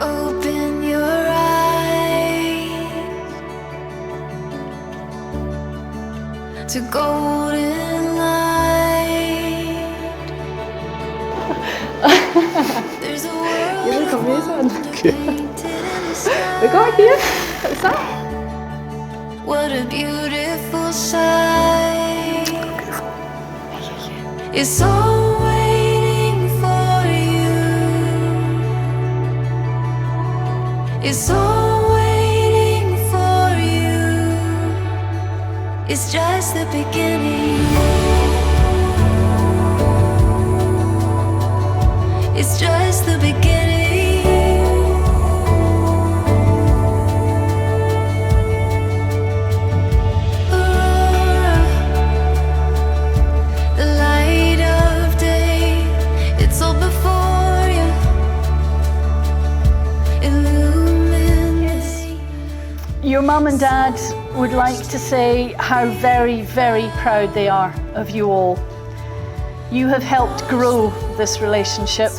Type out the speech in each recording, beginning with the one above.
Open your eyes to golden light. There's a world You're of amazing. wonder painted in the sky. We got here. What's that? What a beautiful sight. It's all waiting for you. It's all waiting for you. It's just the beginning. It's just the beginning. Aurora, the light of day, it's all before you. Illuminate. Your mum and dad would like to say how very, very proud they are of you all. You have helped grow this relationship.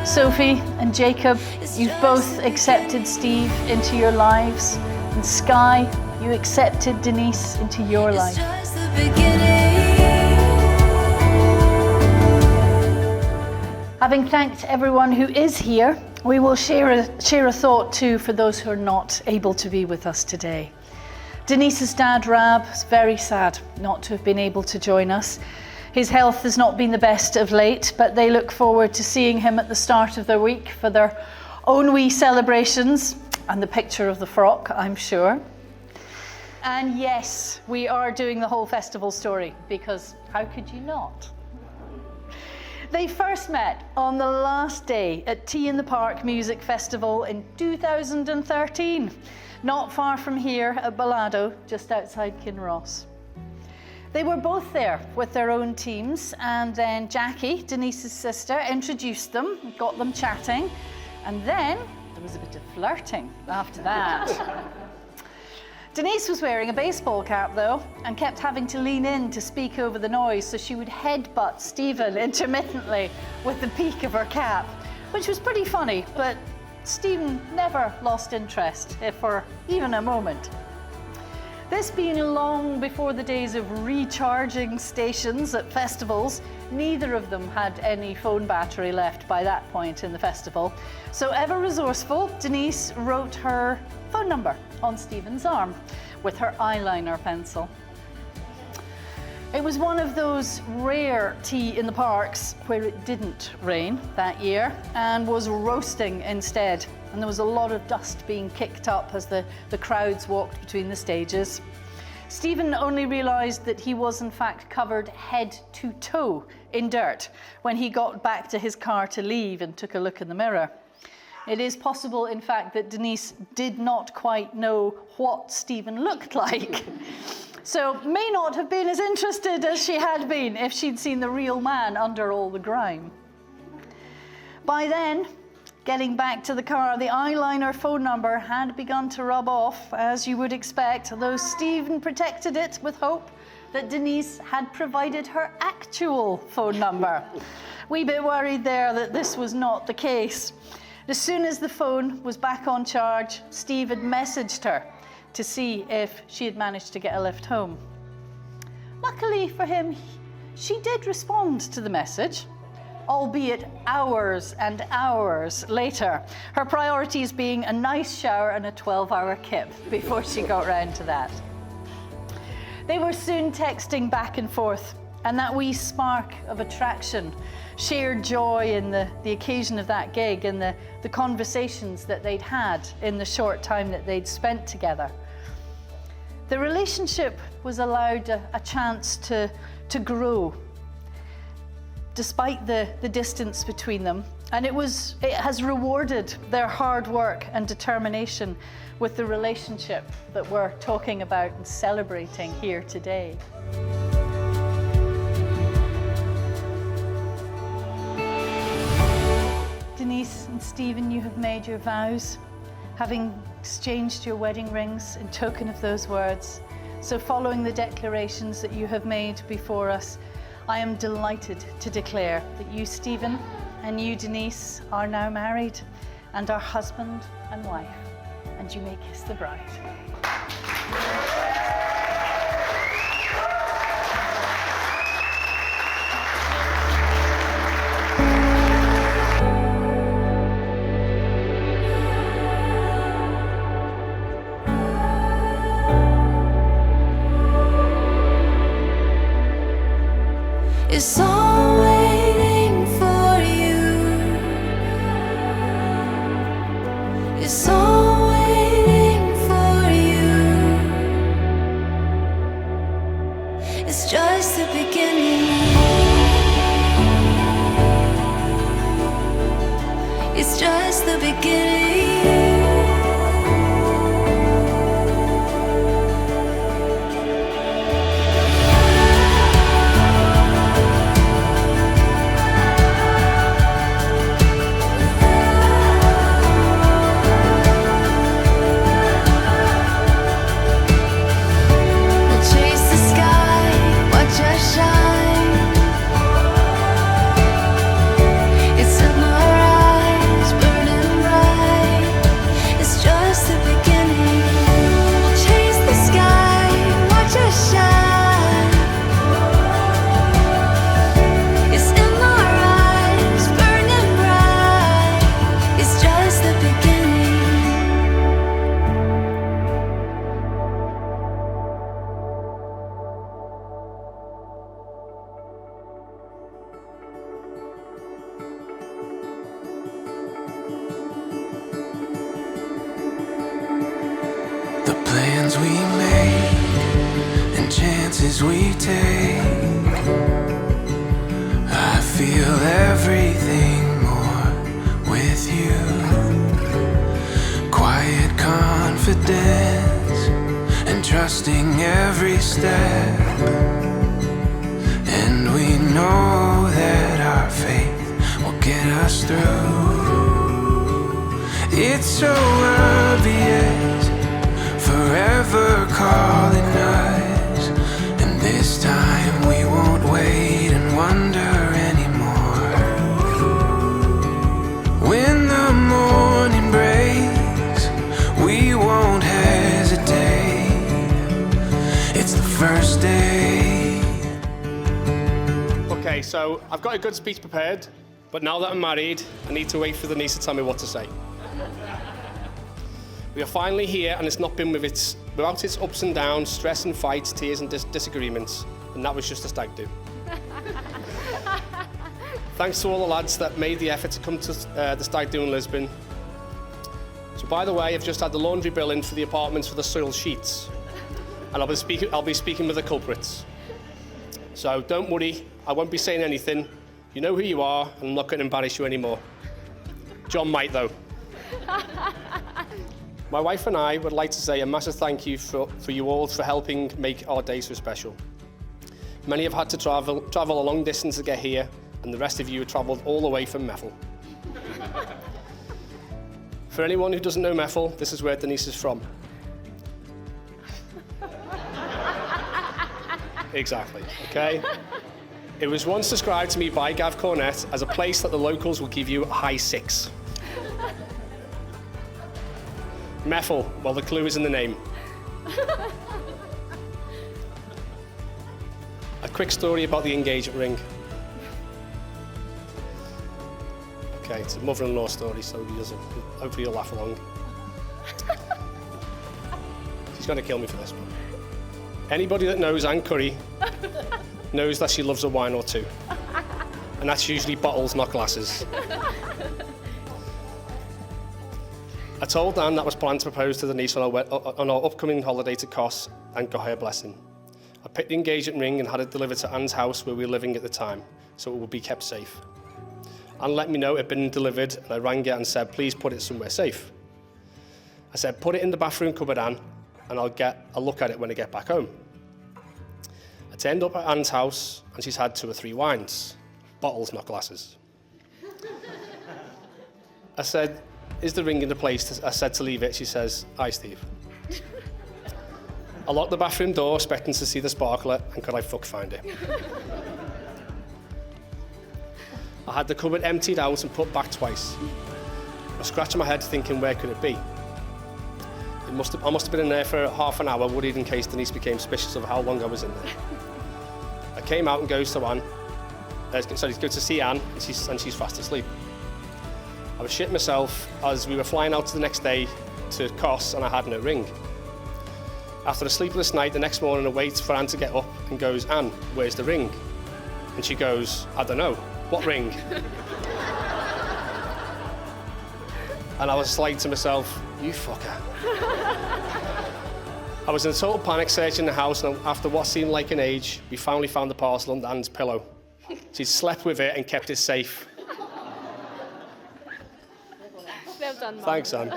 Sophie and Jacob, you've both accepted Steve into your lives. And Sky, you accepted Denise into your It's life. just the beginning. Having thanked everyone who is here, we will share a thought too for those who are not able to be with us today. Denise's dad, Rab, is very sad not to have been able to join us. His health has not been the best of late, but they look forward to seeing him at the start of their week for their own wee celebrations and the picture of the frock, I'm sure. And yes, we are doing the whole festival story, because how could you not? They first met on the last day at Tea in the Park Music Festival in 2013, not far from here at Balado, just outside Kinross. They were both there with their own teams, and then Jackie, Denise's sister, introduced them, got them chatting, and then there was a bit of flirting after that. Denise was wearing a baseball cap though, and kept having to lean in to speak over the noise, so she would headbutt Stephen intermittently with the peak of her cap, which was pretty funny, but Stephen never lost interest, if for even a moment. This being long before the days of recharging stations at festivals, neither of them had any phone battery left by that point in the festival. So ever resourceful, Denise wrote her phone number on Stephen's arm with her eyeliner pencil. It was one of those rare tea in the parks where it didn't rain that year and was roasting instead. And there was a lot of dust being kicked up as the crowds walked between the stages. Stephen only realised that he was in fact covered head to toe in dirt when he got back to his car to leave and took a look in the mirror. It is possible, in fact, that Denise did not quite know what Stephen looked like. So may not have been as interested as she had been if she'd seen the real man under all the grime. By then, getting back to the car, the eyeliner phone number had begun to rub off, as you would expect, though Stephen protected it with hope that Denise had provided her actual phone number. Wee bit worried there that this was not the case. As soon as the phone was back on charge, Steve had messaged her to see if she had managed to get a lift home. Luckily for him, she did respond to the message, albeit hours and hours later, her priorities being a nice shower and a 12-hour kip before she got round to that. They were soon texting back and forth, and that wee spark of attraction, shared joy in the occasion of that gig and the conversations that they'd had in the short time that they'd spent together. The relationship was allowed a chance to grow despite the distance between them, and it has rewarded their hard work and determination with the relationship that we're talking about and celebrating here today. Denise and Stephen, you have made your vows, having exchanged your wedding rings in token of those words. So following the declarations that you have made before us, I am delighted to declare that you, Stephen, and you, Denise, are now married and are husband and wife, and you may kiss the bride. It's all waiting for you. It's all waiting for you. It's just the beginning. It's just the beginning. Plans we make and chances we take, I feel everything more with you. Quiet confidence and trusting every step, and we know that our faith will get us through. It's so obvious, forever calling us, and this time we won't wait and wonder anymore. When the morning breaks, we won't hesitate. It's the first day. Okay, so I've got a good speech prepared, but now that I'm married, I need to wait for Denise to tell me what to say. We are finally here, and it's not been without its ups and downs, stress and fights, tears and disagreements, and that was just a stag do. Thanks to all the lads that made the effort to come to the stag do in Lisbon. So by the way, I've just had the laundry bill in for the apartments for the soiled sheets, and I'll be speaking with the culprits. So don't worry, I won't be saying anything. You know who you are, and I'm not going to embarrass you anymore. John might, though. My wife and I would like to say a massive thank you for you all for helping make our day so special. Many have had to travel a long distance to get here, and the rest of you have travelled all the way from Meffel. For anyone who doesn't know Meffel, this is where Denise is from. Exactly, okay? It was once described to me by Gav Cornett as a place that the locals will give you a high 6. Meffel, well, the clue is in the name. A quick story about the engagement ring. Okay, it's a mother-in-law story, so hopefully you'll laugh along. She's going to kill me for this one. Anybody that knows Anne Curry knows that she loves a wine or two. And that's usually bottles, not glasses. I told Anne that was planned to propose to Denise on our upcoming holiday to Kos and got her blessing. I picked the engagement ring and had it delivered to Anne's house where we were living at the time, so it would be kept safe. Anne let me know it had been delivered, and I rang her and said, please put it somewhere safe. I said, put it in the bathroom cupboard, Anne, and I'll look at it when I get back home. I turned up at Anne's house, and she's had 2 or 3 wines. Bottles, not glasses. I said, is the ring in the place? I said to leave it. She says, hi, Steve. I locked the bathroom door, expecting to see the sparkler, and could I fuck find it? I had the cupboard emptied out and put back twice. I was scratching my head thinking, where could it be? I must have been in there for half an hour, worried in case Denise became suspicious of how long I was in there. I came out and goes to Anne. Go to see Anne, and she's fast asleep. I was shitting myself as we were flying out to the next day to Kos, and I had no ring. After a sleepless night, the next morning I wait for Anne to get up and goes, Anne, where's the ring? And she goes, I don't know. What ring? And I was like to myself, you fucker. I was in a total panic searching the house, and after what seemed like an age, we finally found the parcel under Anne's pillow. She'd slept with it and kept it safe. Well done, Mum. Thanks, Anne.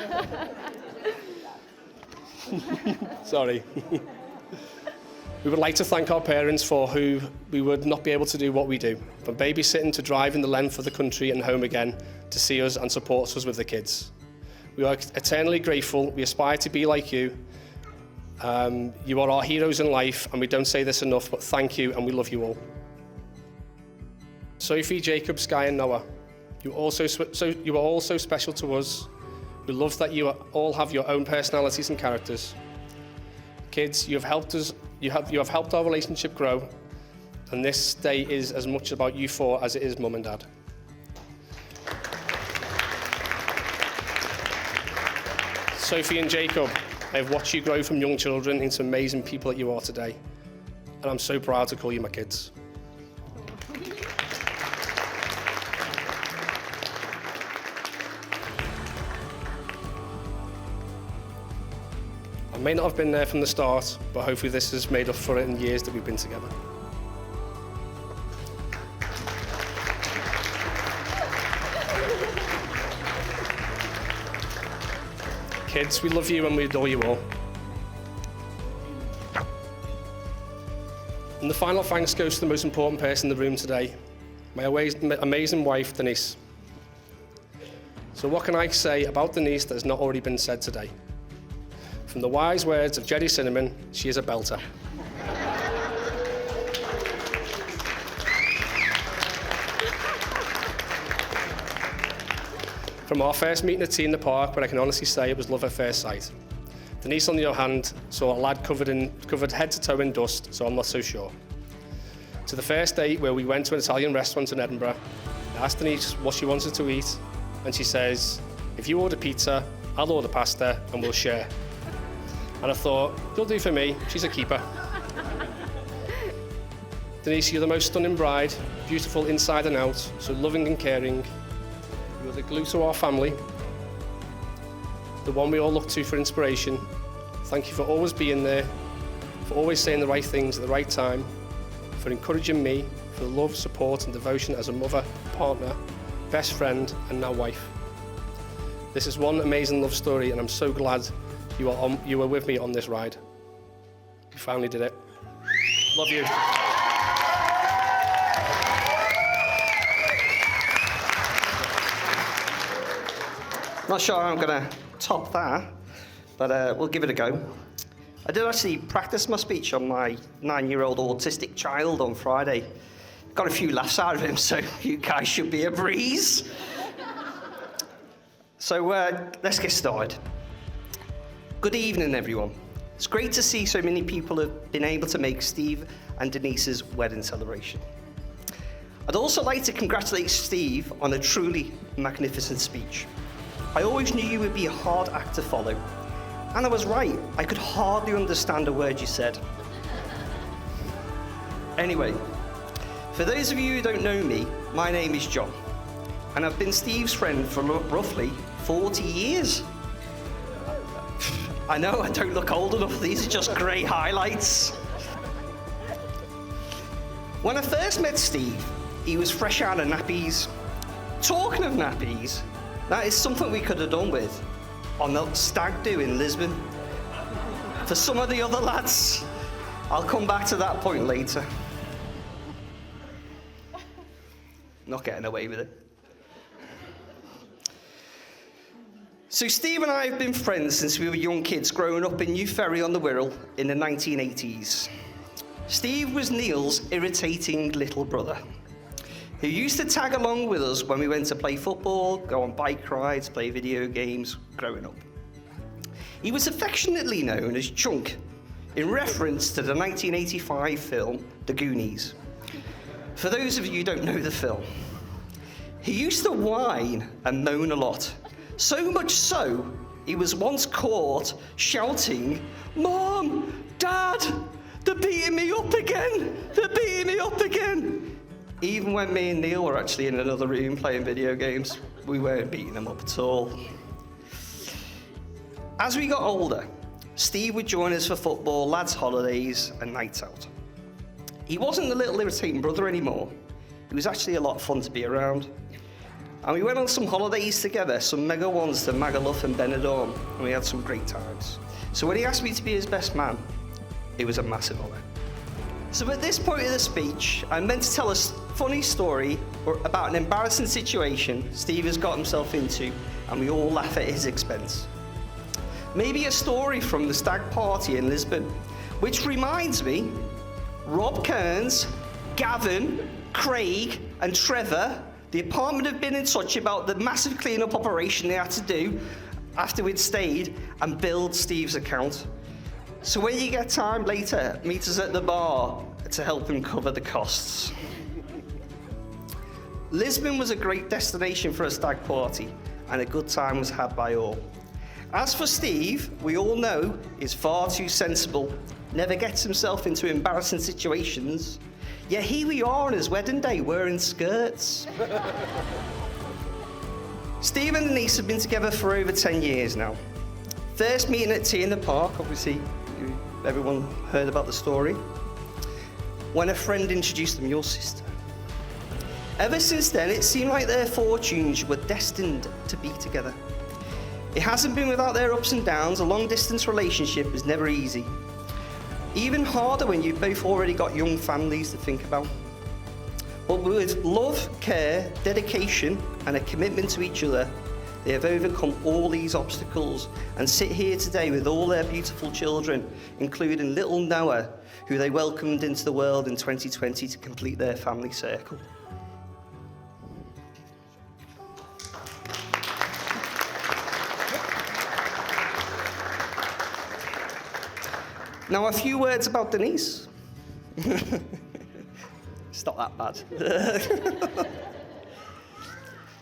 Sorry. We would like to thank our parents for who we would not be able to do what we do, from babysitting to driving the length of the country and home again to see us and support us with the kids. We are eternally grateful. We aspire to be like you. You are our heroes in life, and we don't say this enough, but thank you, and we love you all. Sophie, Jacob, Sky and Noah, you are all so special to us. We love that you all have your own personalities and characters. Kids, you have helped us. You have helped our relationship grow, and this day is as much about you four as it is Mum and Dad. Sophie and Jacob, I have watched you grow from young children into amazing people that you are today, and I'm so proud to call you my kids. I may not have been there from the start, but hopefully this has made up for it in years that we've been together. Kids, we love you and we adore you all. And the final thanks goes to the most important person in the room today, my amazing wife, Denise. So what can I say about Denise that has not already been said today? From the wise words of Jerry Cinnamon, she is a belter. From our first meeting at tea in the park, but I can honestly say it was love at first sight. Denise, on the other hand, saw a lad covered head to toe in dust, so I'm not so sure. To the first date where we went to an Italian restaurant in Edinburgh, I asked Denise what she wanted to eat, and she says, if you order pizza, I'll order pasta and we'll share. And I thought, you'll do for me, she's a keeper. Denise, you're the most stunning bride, beautiful inside and out, so loving and caring. You're the glue to our family, the one we all look to for inspiration. Thank you for always being there, for always saying the right things at the right time, for encouraging me, for the love, support and devotion as a mother, partner, best friend and now wife. This is one amazing love story, and I'm so glad You were with me on this ride. You finally did it. Love you. Not sure how I'm going to top that, but we'll give it a go. I did actually practice my speech on my 9-year-old autistic child on Friday. Got a few laughs out of him, so you guys should be a breeze. So let's get started. Good evening, everyone. It's great to see so many people have been able to make Steve and Denise's wedding celebration. I'd also like to congratulate Steve on a truly magnificent speech. I always knew you would be a hard act to follow. And I was right. I could hardly understand a word you said. Anyway, for those of you who don't know me, my name is John. And I've been Steve's friend for roughly 40 years. I know I don't look old enough. These are just grey highlights. When I first met Steve, he was fresh out of nappies. Talking of nappies, that is something we could have done with on the stag do in Lisbon. For some of the other lads, I'll come back to that point later. Not getting away with it. So Steve and I have been friends since we were young kids growing up in New Ferry on the Wirral in the 1980s. Steve was Neil's irritating little brother, who used to tag along with us when we went to play football, go on bike rides, play video games growing up. He was affectionately known as Chunk, in reference to the 1985 film, The Goonies. For those of you who don't know the film, he used to whine and moan a lot. So much so, he was once caught shouting, "Mom, Dad, they're beating me up again! They're beating me up again!" Even when me and Neil were actually in another room playing video games, we weren't beating them up at all. As we got older, Steve would join us for football, lads' holidays, and nights out. He wasn't the little irritating brother anymore. He was actually a lot of fun to be around. And we went on some holidays together, some mega ones to Magaluf and Benidorm, and we had some great times. So when he asked me to be his best man, it was a massive honour. So at this point of the speech, I'm meant to tell a funny story about an embarrassing situation Steve has got himself into, and we all laugh at his expense. Maybe a story from the stag party in Lisbon, which reminds me, Rob Kearns, Gavin, Craig, and Trevor, the apartment have been in touch about the massive clean-up operation they had to do after we'd stayed and build Steve's account. So when you get time later, meet us at the bar to help him cover the costs. Lisbon was a great destination for a stag party, and a good time was had by all. As for Steve, we all know is far too sensible, never gets himself into embarrassing situations. Yet here we are on his wedding day wearing skirts. Steve and Denise have been together for over 10 years now. First meeting at tea in the park, obviously everyone heard about the story, when a friend introduced them, your sister. Ever since then, it seemed like their fortunes were destined to be together. It hasn't been without their ups and downs. A long-distance relationship is never easy. Even harder when you've both already got young families to think about. But with love, care, dedication, and a commitment to each other, they have overcome all these obstacles and sit here today with all their beautiful children, including little Noah, who they welcomed into the world in 2020 to complete their family circle. Now, a few words about Denise. It's not that bad.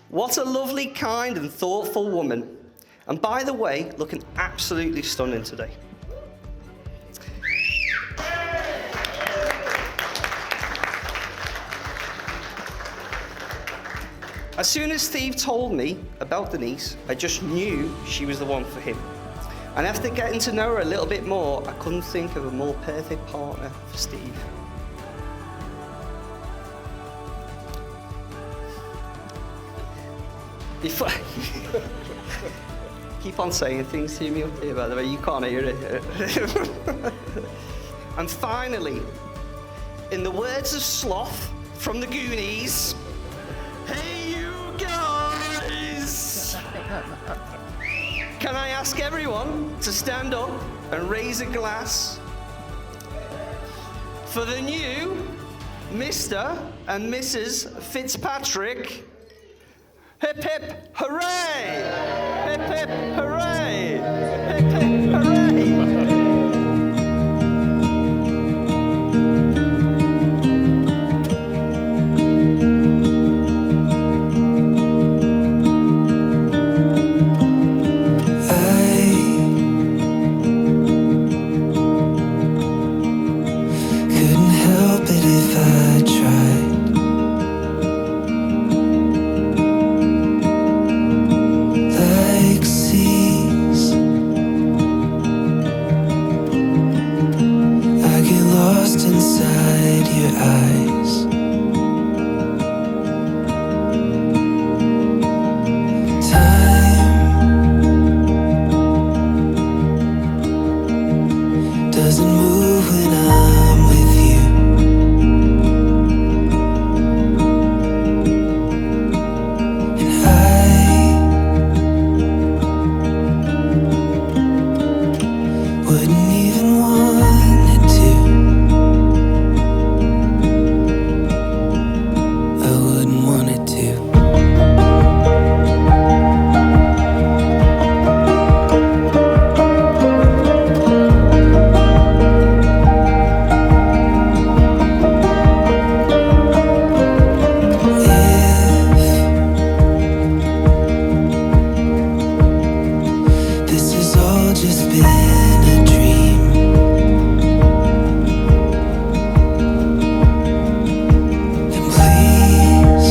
What a lovely, kind, and thoughtful woman. And by the way, looking absolutely stunning today. As soon as Steve told me about Denise, I just knew she was the one for him. And after getting to know her a little bit more, I couldn't think of a more perfect partner for Steve. Keep on saying things to me up here, by the way, you can't hear it. And finally, in the words of Sloth from the Goonies, hey you guys! Can I ask everyone to stand up and raise a glass for the new Mr. and Mrs. Fitzpatrick? Hip hip hooray! Hip hip hooray! Hip hip hooray! Couldn't help it if I tried. Like seas, I get lost inside your eyes. Time doesn't move when I'm with you. And I wouldn't even want it to. I wouldn't want it to. If this has all just been a dream, then please,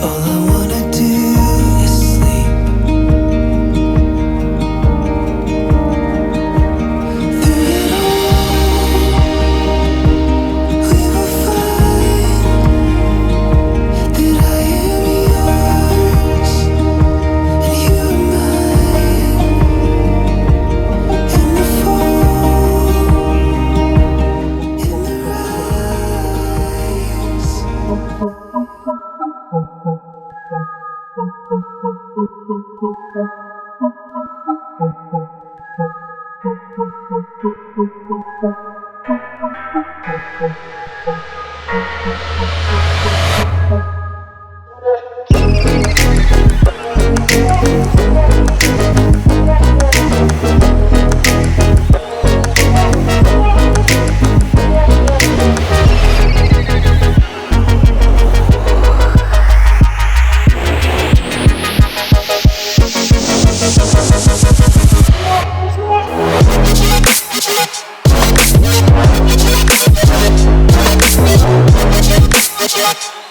all I wanna do is sleep. Through it all, we will find that I am yours and you are mine. In the fall, in the rise. Yeah.